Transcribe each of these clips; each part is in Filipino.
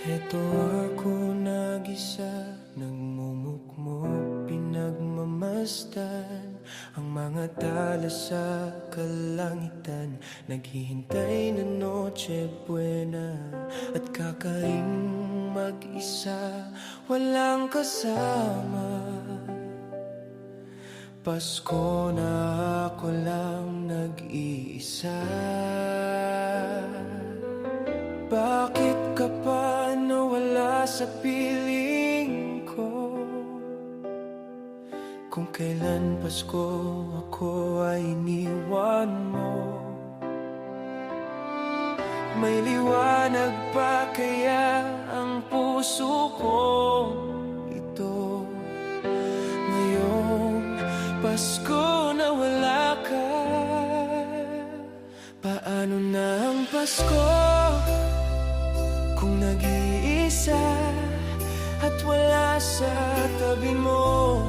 Heto ako nag-isa, nagmumukmok, pinagmamasdan ang mga tala sa kalangitan. Naghihintay na Noche Buena at kakaing mag-isa, walang kasama. Pasko na ako lang nag-iisa. Bakit ka pa nawala sa piling ko? Kung kailan Pasko ako ay iniwan mo. May liwanag pa kaya ang puso ko ito? Ngayong Pasko na wala ka, paano na ang Pasko kung nag-iisa at wala sa tabi mo?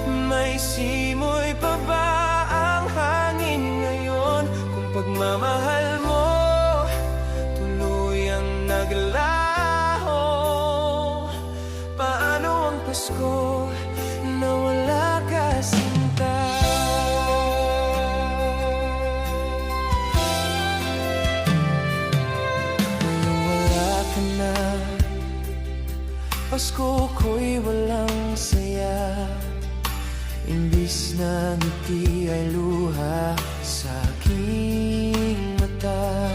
May simoy pa ba ang hangin ngayon? Kung pagmamahal mo tuluyang naglaho, paano ang Pasko na wala ka, sinta? Pasko ko'y walang saya, imbis na ngiti ay luha sa aking mata.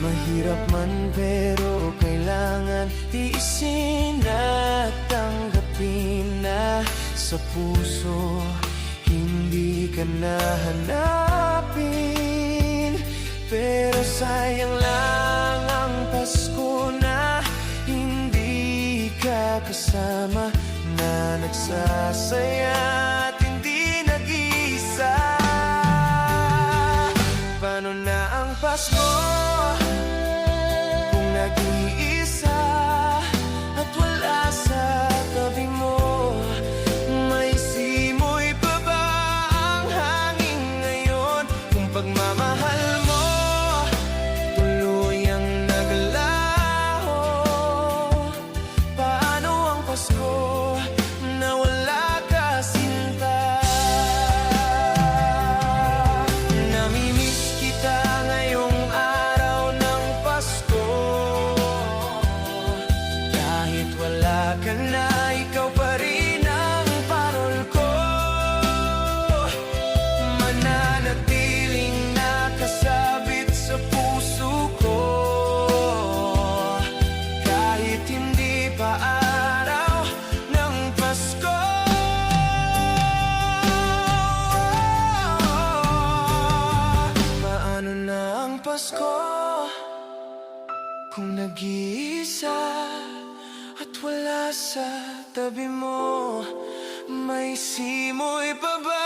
Mahirap man pero kailangan tiisin at tanggapin na sa puso hindi ka nahanapin. Pero sayang lang ang Pasko na hindi ka kasama, na nagsasaya at hindi nag-iisa. Paano na ang Pasko kung nag-iisa at wala sa tabi mo? May simoy pa ba ang hangin ngayon? Kung pagmamahal mo tuluyang naglaho, paano ang Pasko na wala ka, sinta? Namimiss kita ngayong araw ng Pasko. Kahit wala ka na, ikaw pa rin ang parol ko. Mananatiling nakasabit sa puso ko, kahit hindi pa araw ng Pasko. Paano na ang Pasko kung nag-iisa at wala sa tabi mo? May simoy pa ba